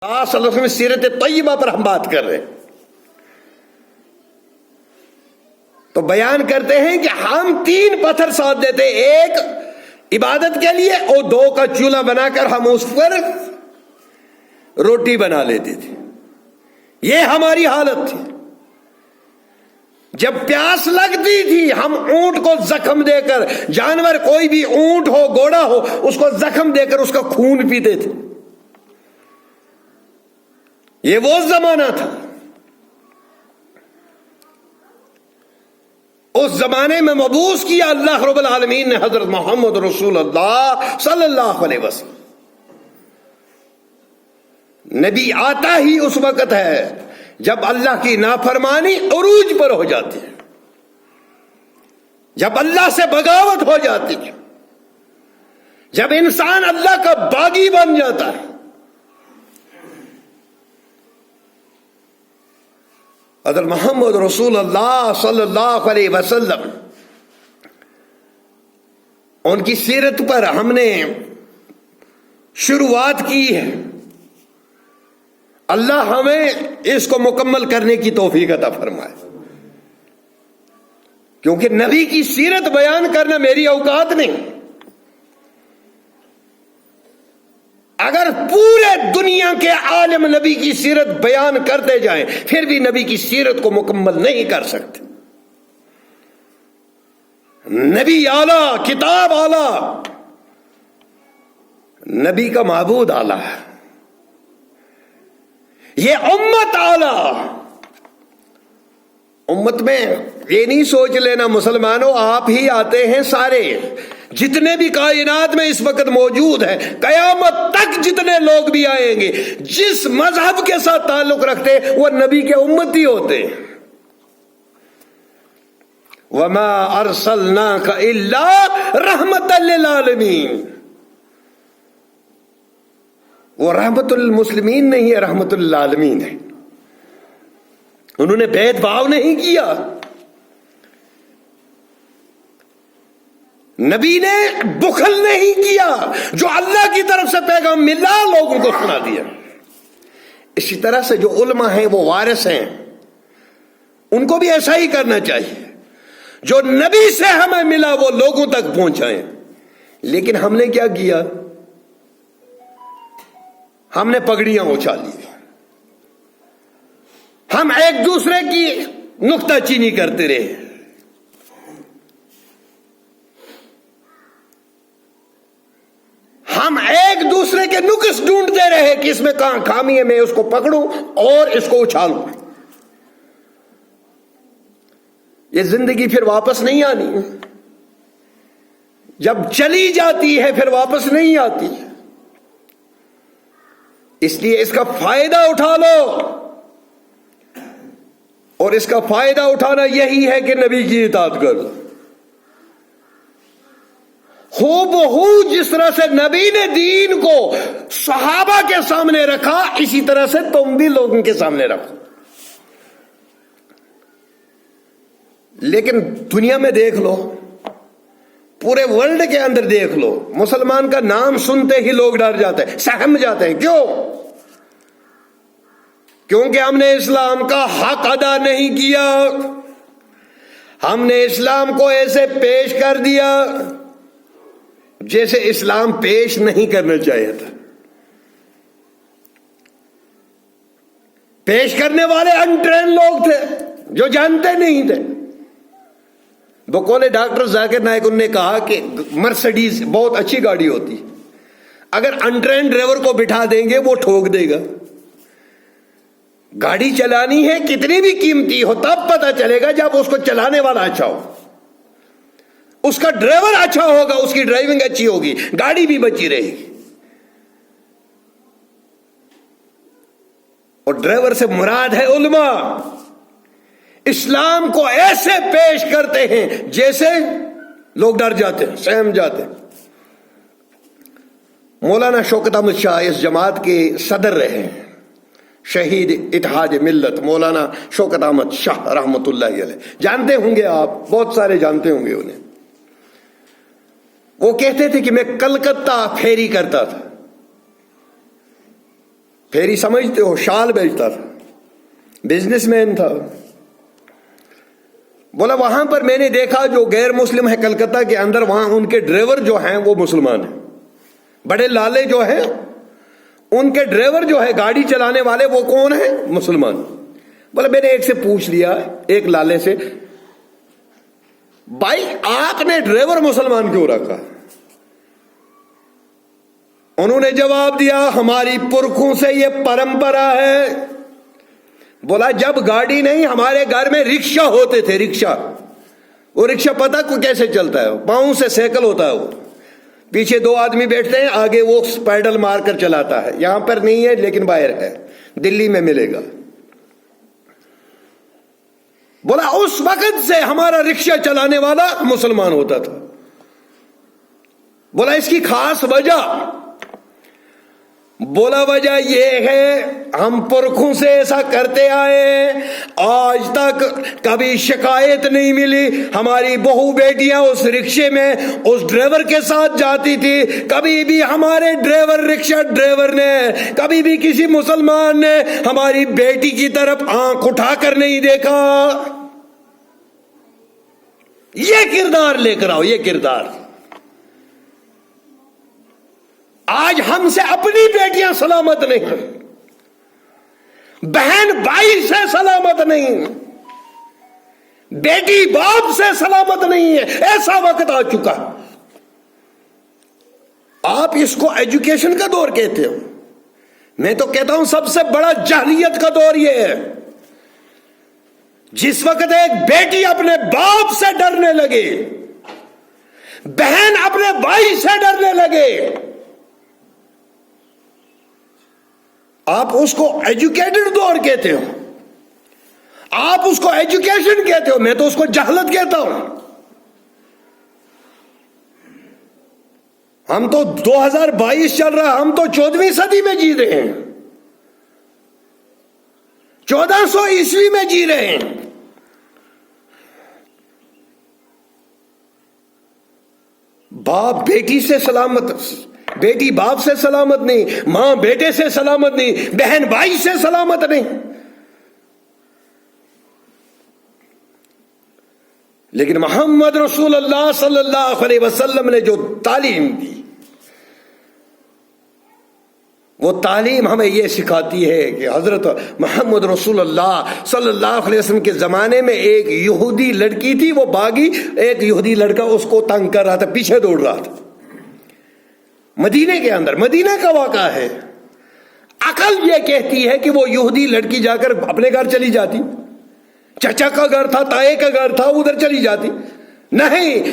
صلی اللہ علیہ وسلم سیرت طیبہ پر ہم بات کر رہے ہیں، تو بیان کرتے ہیں کہ ہم 3 پتھر ساتھ دیتے، ایک عبادت کے لیے اور 2 کا چولہا بنا کر ہم اس پر روٹی بنا لیتے تھے۔ یہ ہماری حالت تھی۔ جب پیاس لگتی تھی ہم اونٹ کو زخم دے کر، جانور کوئی بھی اونٹ ہو گھوڑا ہو، اس کو زخم دے کر اس کا خون پیتے تھے۔ یہ وہ زمانہ تھا۔ اس زمانے میں مبعوث کیا اللہ رب العالمین نے حضرت محمد رسول اللہ صلی اللہ علیہ وسلم۔ نبی آتا ہی اس وقت ہے جب اللہ کی نافرمانی عروج پر ہو جاتی ہے، جب اللہ سے بغاوت ہو جاتی ہے، جب انسان اللہ کا باغی بن جاتا ہے۔ حضرت محمد رسول اللہ صلی اللہ علیہ وسلم، ان کی سیرت پر ہم نے شروعات کی ہے۔ اللہ ہمیں اس کو مکمل کرنے کی توفیق عطا فرمائے، کیونکہ نبی کی سیرت بیان کرنا میری اوقات نہیں۔ اگر پورے دنیا کے عالم نبی کی سیرت بیان کرتے جائیں پھر بھی نبی کی سیرت کو مکمل نہیں کر سکتے۔ نبی اعلیٰ، کتاب اعلیٰ، نبی کا معبود اعلیٰ ہے، یہ امت اعلیٰ۔ امت میں یہ نہیں سوچ لینا مسلمانوں آپ ہی آتے ہیں، سارے جتنے بھی کائنات میں اس وقت موجود ہیں، قیامت تک جتنے لوگ بھی آئیں گے، جس مذہب کے ساتھ تعلق رکھتے وہ نبی کے امتی ہوتے ہیں۔ وَمَا أَرْسَلْنَاكَ إِلَّا رَحْمَةً لِّلْعَالَمِينَ۔ وہ رحمت المسلمین نہیں ہے، رحمت للعالمین ہے۔ انہوں نے بھید بھاؤ نہیں کیا۔ نبی نے بخل نہیں کیا، جو اللہ کی طرف سے پیغام ملا لوگوں کو سنا دیا۔ اسی طرح سے جو علماء ہیں وہ وارث ہیں، ان کو بھی ایسا ہی کرنا چاہیے، جو نبی سے ہمیں ملا وہ لوگوں تک پہنچائیں۔ لیکن ہم نے کیا کیا؟ ہم نے پگڑیاں اچھالی، ہم ایک دوسرے کی نکتہ چینی کرتے رہے، ہم ایک دوسرے کے نقص ڈھونڈتے رہے کہ اس میں کہاں خامی ہے، میں اس کو پکڑوں اور اس کو اچھالوں۔ یہ زندگی پھر واپس نہیں آنی، جب چلی جاتی ہے پھر واپس نہیں آتی، اس لیے اس کا فائدہ اٹھا لو، اور اس کا فائدہ اٹھانا یہی ہے کہ نبی کی اطاعت کرو۔ ہو بہو جس طرح سے نبی نے دین کو صحابہ کے سامنے رکھا، اسی طرح سے تم بھی لوگوں کے سامنے رکھو۔ لیکن دنیا میں دیکھ لو، پورے ورلڈ کے اندر دیکھ لو، مسلمان کا نام سنتے ہی لوگ ڈر جاتے ہیں، سہم جاتے ہیں۔ کیوں؟ کیونکہ ہم نے اسلام کا حق ادا نہیں کیا، ہم نے اسلام کو ایسے پیش کر دیا جیسے اسلام پیش نہیں کرنا چاہیے تھا۔ پیش کرنے والے انٹرین لوگ تھے جو جانتے نہیں تھے۔ بقول ڈاکٹر ذاکر نائک انہوں نے کہا کہ مرسڈیز بہت اچھی گاڑی ہوتی، اگر انٹرین ڈرائیور کو بٹھا دیں گے وہ ٹھوک دے گا۔ گاڑی چلانی ہے کتنی بھی قیمتی ہو تب پتہ چلے گا جب اس کو چلانے والا اچھا ہو، اس کا ڈرائیور اچھا ہوگا، اس کی ڈرائیونگ اچھی ہوگی، گاڑی بھی بچی رہے گی۔ اور ڈرائیور سے مراد ہے علماء، اسلام کو ایسے پیش کرتے ہیں جیسے لوگ ڈر جاتے ہیں، سہم جاتے ہیں۔ مولانا شوکت احمد شاہ اس جماعت کے صدر رہے ہیں، شہید اتحاد ملت مولانا شوکت احمد شاہ رحمت اللہ علیہ، جانتے ہوں گے آپ، بہت سارے جانتے ہوں گے انہیں۔ وہ کہتے تھے کہ میں کلکتہ پھیری کرتا تھا، پھیری سمجھتے ہو، شال بیچتا تھا، بزنس مین تھا. بولا وہاں پر میں نے دیکھا جو غیر مسلم ہے کلکتہ کے اندر، وہاں ان کے ڈرائیور جو ہیں وہ مسلمان ہیں. بڑے لالے جو ہیں ان کے ڈرائیور جو ہے گاڑی چلانے والے وہ کون ہیں؟ مسلمان. بولا میں نے ایک سے پوچھ لیا، ایک لالے سے، بھائی آپ نے ڈرائیور مسلمان کیوں رکھا؟ انہوں نے جواب دیا ہماری پرکھوں سے یہ پرمپرا ہے. بولا جب گاڑی نہیں ہمارے گھر میں رکشا ہوتے تھے، رکشا. وہ رکشا پتہ کو کیسے چلتا ہے؟ پاؤں سے سائیکل ہوتا ہے، وہ پیچھے دو آدمی بیٹھتے ہیں، آگے وہ پیڈل مار کر چلاتا ہے. یہاں پر نہیں ہے لیکن باہر ہے، دلی میں ملے گا. بولا اس وقت سے ہمارا رکشا چلانے والا مسلمان ہوتا تھا. بولا اس کی خاص وجہ؟ بولا وجہ یہ ہے ہم پرکھوں سے ایسا کرتے آئے، آج تک کبھی شکایت نہیں ملی. ہماری بہو بیٹیاں اس رکشے میں اس ڈرائیور کے ساتھ جاتی تھی، کبھی بھی ہمارے رکشا ڈرائیور نے، کبھی بھی کسی مسلمان نے ہماری بیٹی کی طرف آنکھ اٹھا کر نہیں دیکھا. یہ کردار لے کر آؤ، یہ کردار. آج ہم سے اپنی بیٹیاں سلامت نہیں، بہن بھائی سے سلامت نہیں، بیٹی باپ سے سلامت نہیں ہے. ایسا وقت آ چکا. آپ اس کو ایجوکیشن کا دور کہتے ہو، میں تو کہتا ہوں سب سے بڑا جاہلیت کا دور یہ ہے جس وقت ایک بیٹی اپنے باپ سے ڈرنے لگے، بہن اپنے بھائی سے ڈرنے لگے. آپ اس کو ایجوکیٹڈ دور کہتے ہو، آپ اس کو ایجوکیشن کہتے ہو، میں تو اس کو جہالت کہتا ہوں. ہم تو 2022 چل رہا، ہم تو 14ویں صدی میں جی رہے ہیں، 1400 عیسوی میں جی رہے ہیں. باپ بیٹی سے سلامت، بیٹی باپ سے سلامت نہیں، ماں بیٹے سے سلامت نہیں، بہن بھائی سے سلامت نہیں. لیکن محمد رسول اللہ صلی اللہ علیہ وسلم نے جو تعلیم دی، وہ تعلیم ہمیں یہ سکھاتی ہے کہ حضرت محمد رسول اللہ صلی اللہ علیہ وسلم کے زمانے میں ایک یہودی لڑکی تھی، وہ باغی، ایک یہودی لڑکا اس کو تنگ کر رہا تھا، پیچھے دوڑ رہا تھا. مدینے کے اندر، مدینہ کا واقعہ ہے. عقل یہ کہتی ہے کہ وہ یہودی لڑکی جا کر اپنے گھر چلی جاتی، چچا کا گھر تھا، تائے کا گھر تھا، ادھر چلی جاتی. نہیں،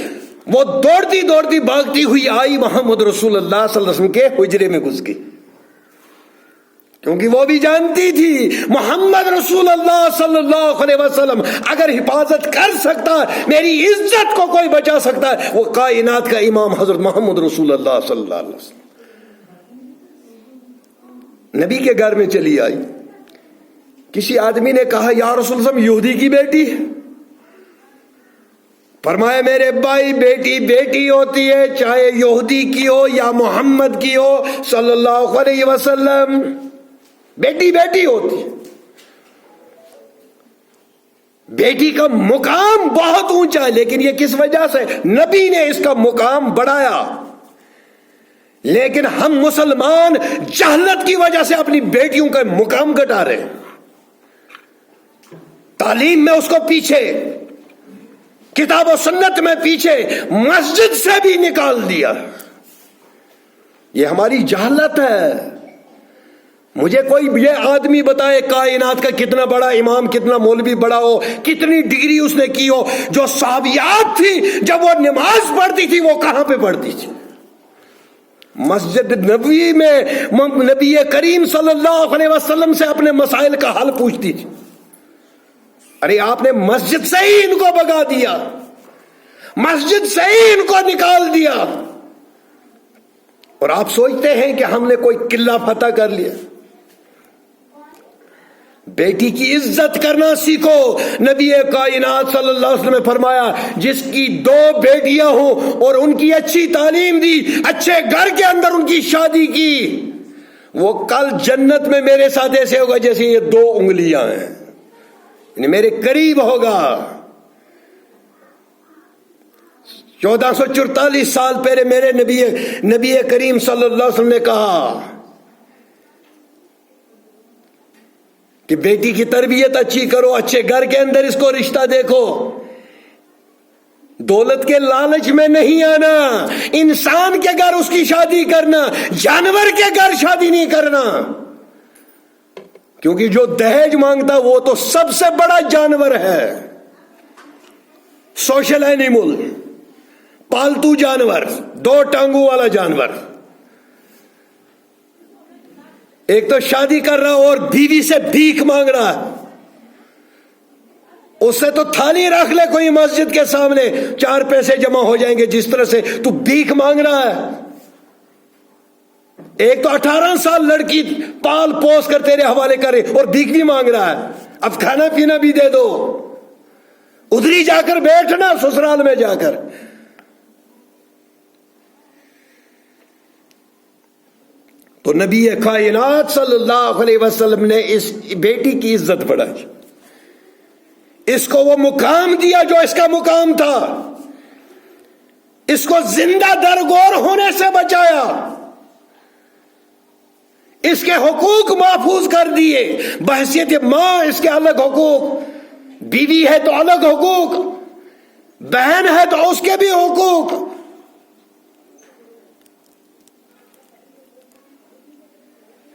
وہ دوڑتی دوڑتی بھاگتی ہوئی آئی، محمد رسول اللہ صلی اللہ علیہ وسلم کے حجرے میں گھس گئی، کیونکہ وہ بھی جانتی تھی محمد رسول اللہ صلی اللہ علیہ وسلم اگر حفاظت کر سکتا ہے، میری عزت کو کوئی بچا سکتا ہے، وہ کائنات کا امام حضرت محمد رسول اللہ صلی اللہ علیہ وسلم. نبی کے گھر میں چلی آئی. کسی آدمی نے کہا یا رسول اللہ یہودی کی بیٹی ہے؟ فرمایا میرے بھائی بیٹی بیٹی ہوتی ہے، چاہے یہودی کی ہو یا محمد کی ہو صلی اللہ علیہ وسلم، بیٹی بیٹی ہوتی ہے. بیٹی کا مقام بہت اونچا ہے، لیکن یہ کس وجہ سے؟ نبی نے اس کا مقام بڑھایا. لیکن ہم مسلمان جہالت کی وجہ سے اپنی بیٹیوں کا مقام گھٹا رہے ہیں. تعلیم میں اس کو پیچھے، کتاب و سنت میں پیچھے، مسجد سے بھی نکال دیا. یہ ہماری جہالت ہے. مجھے کوئی یہ آدمی بتائے کائنات کا کتنا بڑا امام، کتنا مولوی بڑا ہو، کتنی ڈگری اس نے کی ہو، جو صحابیات تھی جب وہ نماز پڑھتی تھی وہ کہاں پہ پڑھتی تھی؟ مسجد نبوی میں نبی کریم صلی اللہ علیہ وسلم سے اپنے مسائل کا حل پوچھتی تھی. ارے آپ نے مسجد سے ہی ان کو بگا دیا، مسجد سے ہی ان کو نکال دیا، اور آپ سوچتے ہیں کہ ہم نے کوئی قلعہ فتح کر لیا. بیٹی کی عزت کرنا سیکھو. نبی کائنات صلی اللہ علیہ وسلم نے فرمایا جس کی 2 بیٹیاں ہوں اور ان کی اچھی تعلیم دی، اچھے گھر کے اندر ان کی شادی کی، وہ کل جنت میں میرے ساتھ ایسے ہوگا جیسے یہ 2 انگلیاں ہیں، یعنی میرے قریب ہوگا۔ 1444 سال پہلے میرے نبی کریم صلی اللہ علیہ وسلم نے کہا کہ بیٹی کی تربیت اچھی کرو، اچھے گھر کے اندر اس کو رشتہ دیکھو، دولت کے لالچ میں نہیں آنا، انسان کے گھر اس کی شادی کرنا، جانور کے گھر شادی نہیں کرنا، کیونکہ جو دہیج مانگتا وہ تو سب سے بڑا جانور ہے، سوشل اینیمل، پالتو جانور، 2 ٹانگوں والا جانور۔ ایک تو شادی کر رہا اور بیوی سے بھیک مانگ رہا ہے، اس سے تو تھالی رکھ لے کوئی مسجد کے سامنے، 4 پیسے جمع ہو جائیں گے، جس طرح سے تو بھیک مانگ رہا ہے۔ ایک تو 18 سال لڑکی پال پوس کر تیرے حوالے کرے اور بھیک بھی مانگ رہا ہے، اب کھانا پینا بھی دے دو، ادھری جا کر بیٹھنا سسرال میں جا کر۔ تو نبی کائنات صلی اللہ علیہ وسلم نے اس بیٹی کی عزت بڑھائی، اس کو وہ مقام دیا جو اس کا مقام تھا، اس کو زندہ درگور ہونے سے بچایا، اس کے حقوق محفوظ کر دیے، بحیثیت ماں اس کے الگ حقوق، بیوی ہے تو الگ حقوق، بہن ہے تو اس کے بھی حقوق۔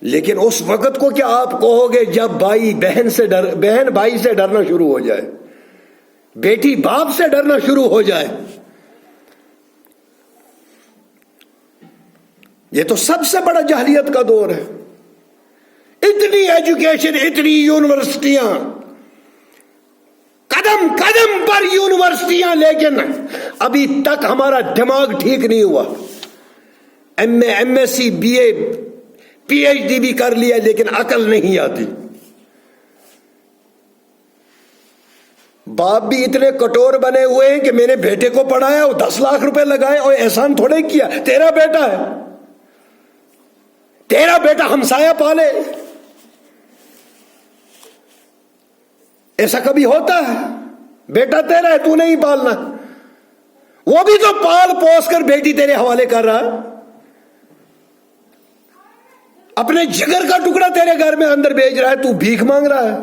لیکن اس وقت کو کیا آپ کہو گے جب بہن بھائی سے ڈرنا شروع ہو جائے، بیٹی باپ سے ڈرنا شروع ہو جائے؟ یہ تو سب سے بڑا جاہلیت کا دور ہے۔ اتنی ایجوکیشن، اتنی یونیورسٹیاں، قدم قدم پر یونیورسٹیاں، لیکن ابھی تک ہمارا دماغ ٹھیک نہیں ہوا۔ M S C, B A, P H D بھی کر لیا لیکن عقل نہیں آتی۔ باپ بھی اتنے کٹور بنے ہوئے ہیں کہ میں نے بیٹے کو پڑھایا، 10 لاکھ روپے لگائے اور احسان تھوڑے کیا، تیرا بیٹا ہے، تیرا بیٹا ہمسایہ پالے۔ ایسا کبھی ہوتا ہے؟ بیٹا تیرا ہے، تو نہیں پالنا، وہ بھی تو پال پوس کر بیٹی تیرے حوالے کر رہا ہے، اپنے جگر کا ٹکڑا تیرے گھر میں اندر بھیج رہا ہے، تو بھیک مانگ رہا ہے۔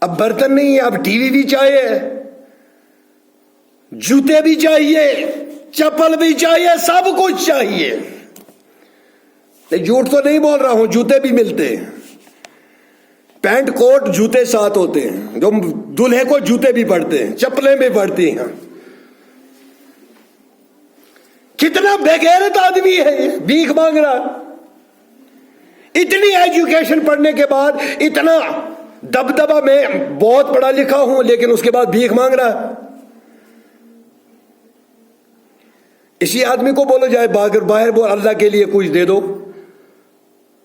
اب برتن نہیں ہے، اب ٹی وی بھی چاہیے، جوتے بھی چاہیے، چپل بھی چاہیے، سب کچھ چاہیے۔ جھوٹ تو نہیں بول رہا ہوں، جوتے بھی ملتے ہیں، پینٹ کوٹ جوتے ساتھ ہوتے ہیں، جو دلہے کو جوتے بھی پڑتے ہیں، چپلیں بھی پڑتی ہیں۔ کتنا بے غیرت آدمی ہے یہ، بھیک مانگ رہا۔ اتنی ایجوکیشن پڑھنے کے بعد، اتنا دبدبہ، میں بہت پڑھا لکھا ہوں لیکن اس کے بعد بھیک مانگ رہا۔ اسی آدمی کو بولو جائے باہر بول اللہ کے لیے کچھ دے دو،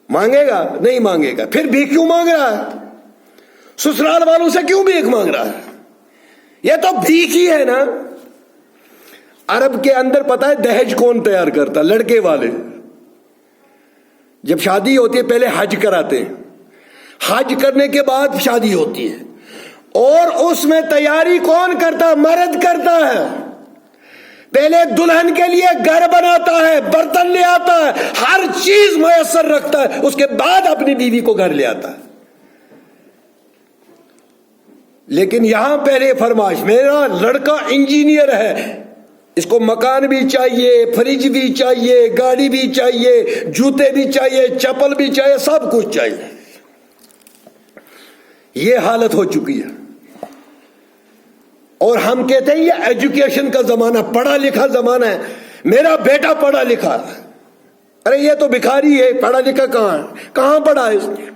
مانگے گا؟ نہیں مانگے گا۔ پھر بھیک کیوں مانگ رہا ہے؟ سسرال والوں سے کیوں بھیک مانگ رہا ہے؟ یہ تو بھیک ہی ہے نا۔ عرب کے اندر پتہ ہے دہیج کون تیار کرتا؟ لڑکے والے۔ جب شادی ہوتی ہے پہلے حج کراتے ہیں، حج کرنے کے بعد شادی ہوتی ہے، اور اس میں تیاری کون کرتا؟ مرد کرتا ہے۔ پہلے دلہن کے لیے گھر بناتا ہے، برتن لے آتا ہے، ہر چیز میسر رکھتا ہے، اس کے بعد اپنی بیوی کو گھر لے آتا ہے۔ لیکن یہاں پہلے فرمائش، میرا لڑکا انجینئر ہے، اس کو مکان بھی چاہیے، فریج بھی چاہیے، گاڑی بھی چاہیے، جوتے بھی چاہیے، چپل بھی چاہیے، سب کچھ چاہیے۔ یہ حالت ہو چکی ہے، اور ہم کہتے ہیں یہ ایجوکیشن کا زمانہ، پڑھا لکھا زمانہ ہے، میرا بیٹا پڑھا لکھا۔ ارے یہ تو بھکاری ہے، پڑھا لکھا کہاں ہے؟ کہاں پڑھا ہے اس نے؟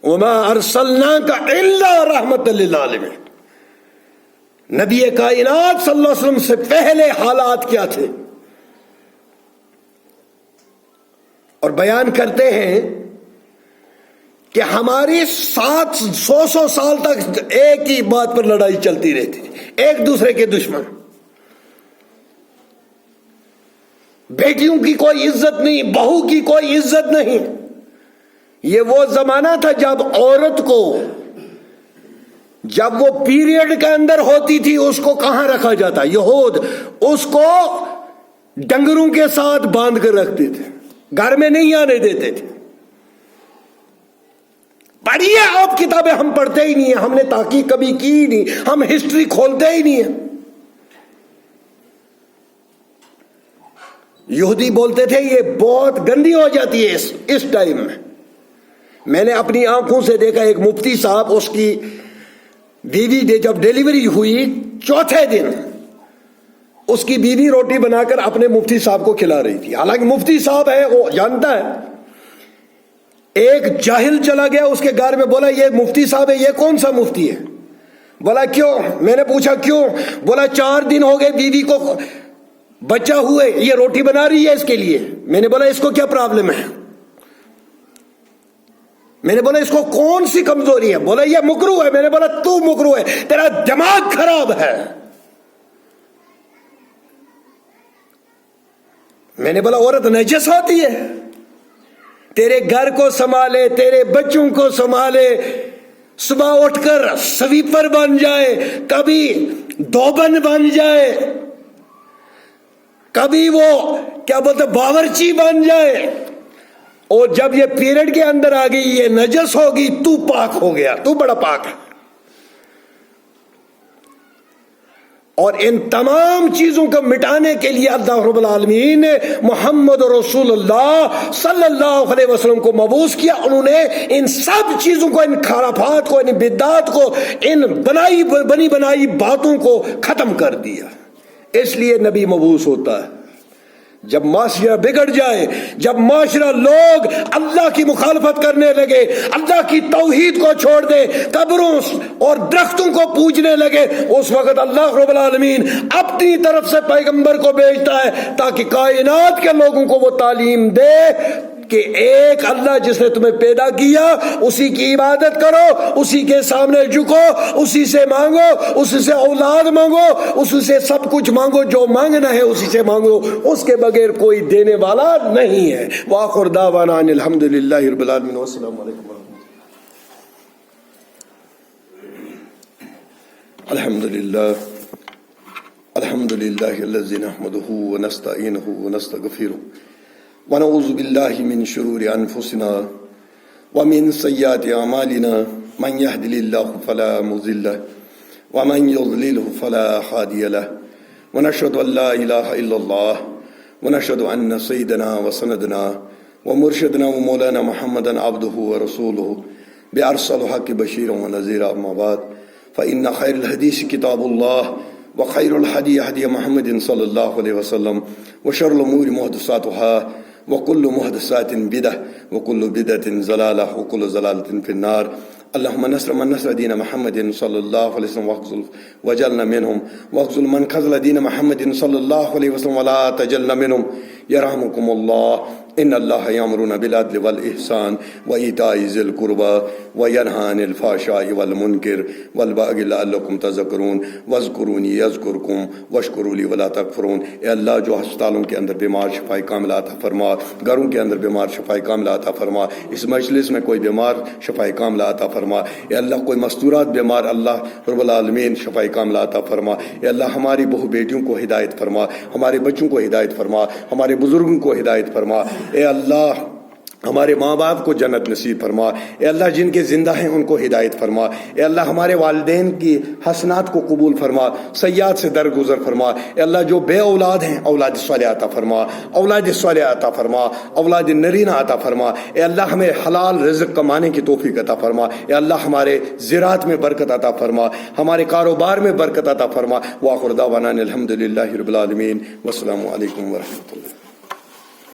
وما ارسلناک الا رحمۃ للعالمین۔ نبی کائنات صلی اللہ علیہ وسلم سے پہلے حالات کیا تھے؟ اور بیان کرتے ہیں کہ ہماری 700 سال تک ایک ہی بات پر لڑائی چلتی رہتی تھی، ایک دوسرے کے دشمن۔ بیٹیوں کی کوئی عزت نہیں، بہو کی کوئی عزت نہیں۔ یہ وہ زمانہ تھا جب عورت کو جب وہ پیریڈ کے اندر ہوتی تھی اس کو کہاں رکھا جاتا؟ یہود اس کو ڈنگروں کے ساتھ باندھ کر رکھتے تھے، گھر میں نہیں آنے دیتے تھے۔ پڑھیے آپ کتابیں، ہم پڑھتے ہی نہیں ہیں، ہم نے تحقیق کبھی کی ہی نہیں، ہم ہسٹری کھولتے ہی نہیں ہیں۔ یہودی بولتے تھے یہ بہت گندی ہو جاتی ہے اس ٹائم میں نے اپنی آنکھوں سے دیکھا، ایک مفتی صاحب، اس کی بیوی جب ڈیلیوری ہوئی چوتھے دن اس کی بیوی روٹی بنا کر اپنے مفتی صاحب کو کھلا رہی تھی، حالانکہ مفتی صاحب ہے وہ جانتا ہے۔ ایک جاہل چلا گیا اس کے گھر میں، بولا یہ مفتی صاحب ہے، یہ کون سا مفتی ہے؟ بولا کیوں؟ میں نے پوچھا کیوں؟ بولا 4 دن ہو گئے بیوی کو بچہ ہوئے، یہ روٹی بنا رہی ہے اس کے لیے۔ میں نے بولا اس کو کیا پرابلم ہے؟ میں نے بولا اس کو کون سی کمزوری ہے؟ بولا یہ مکروہ ہے۔ میں نے بولا تو مکروہ ہے، تیرا دماغ خراب ہے۔ میں نے بولا عورت نجس ہوتی ہے؟ تیرے گھر کو سنبھالے، تیرے بچوں کو سنبھالے، صبح اٹھ کر سویپر بن جائے، کبھی دوبن بن جائے، کبھی وہ کیا بولتے باورچی بن جائے، اور جب یہ پیریڈ کے اندر آ گئی یہ نجس ہوگی، تو پاک ہو گیا، تو بڑا پاک ہے۔ اور ان تمام چیزوں کو مٹانے کے لیے اللہ رب العالمین نے محمد رسول اللہ صلی اللہ علیہ وسلم کو مبعوث کیا۔ انہوں نے ان سب چیزوں کو، ان خرافات کو، ان بدعات کو، ان بنی بنائی باتوں کو ختم کر دیا۔ اس لیے نبی مبعوث ہوتا ہے۔ جب معاشرہ بگڑ جائے، جب معاشرہ لوگ اللہ کی مخالفت کرنے لگے، اللہ کی توحید کو چھوڑ دے، قبروں اور درختوں کو پوجنے لگے، اس وقت اللہ رب العالمین اپنی طرف سے پیغمبر کو بھیجتا ہے تاکہ کائنات کے لوگوں کو وہ تعلیم دے کہ ایک اللہ جس نے تمہیں پیدا کیا اسی کی عبادت کرو، اسی کے سامنے جھکو، اسی سے مانگو، اسی سے اولاد مانگو، اسی سے سب کچھ مانگو، جو مانگنا ہے اسی سے مانگو، اس کے بغیر کوئی دینے والا نہیں ہے۔ وآخر دعوانا ان الحمدللہ رب العالمین والسلام علیکم ورحمۃ اللہ۔ الحمدللہ الذی نحمده ونستعینه ونستغفره ونعوذ باللہ من شرور انفسنا ومن سیئات اعمالنا، من يهد الله فلا مضل له ومن يضلل فلا هادي له، ونشهد ان لا اله الا الله، ونشهد ان سيدنا وسندنا ومرشدنا ومولانا محمدا عبده ورسوله بأرسل الحق بشيرا ونذيرا، اما بعد فإن خير الحديث كتاب الله، وخير الهدي هدي محمد صلى الله عليه وسلم، وشر الأمور محدثاتها، وكل محدثات بدعة، وكل بدعة ضلالة، وكل ضلالة في النار۔ اللهم نصر من نصر دين محمد صلى الله عليه وسلم واخذل وجلنا منهم، واخذل من خذل دين محمد صلى الله عليه وسلم ولا تجلنا منهم، يرحمكم الله۔ ان الله يأمرون بالعدل والإحسان وإيتاء ذي القربى وينهى عن الفحشاء والمنكر والبغي لعلكم تذكرون، واذكروني يذكركم واشكروا لي ولا تكفرون۔ اے اللہ جو ہسپتالوں کے اندر بیمار شفائی کاملہ عطا فرما، گھروں کے اندر بیمار شفائی کاملہ عطا فرما، اس مجلس میں کوئی بیمار شفائی کاملہ عطا فرما، اے اللہ کوئی مستورات بیمار اللہ رب العالمین شفائی کاملہ عطا فرما، اے اللہ ہماری بہو بیٹیوں کو ہدایت فرما، ہمارے بچوں کو ہدایت فرما، ہمارے بزرگوں کو ہدایت فرما، اے اللہ ہمارے ماں باپ کو جنت نصیب فرما، اے اللہ جن کے زندہ ہیں ان کو ہدایت فرما، اے اللہ ہمارے والدین کی حسنات کو قبول فرما، سیئات سے درگزر فرما، اے اللہ جو بے اولاد ہیں اولاد صالحہ عطا فرما، اولاد صالحہ عطا فرما، اولاد نرینہ عطا فرما، اے اللہ ہمیں حلال رزق کمانے کی توفیق عطا فرما، اے اللہ ہمارے زراعت میں برکت عطا فرما، ہمارے کاروبار میں برکت عطا فرما۔ وآخر دعوانا الحمدللہ رب العالمین، والسلام علیکم ورحمۃ اللہ۔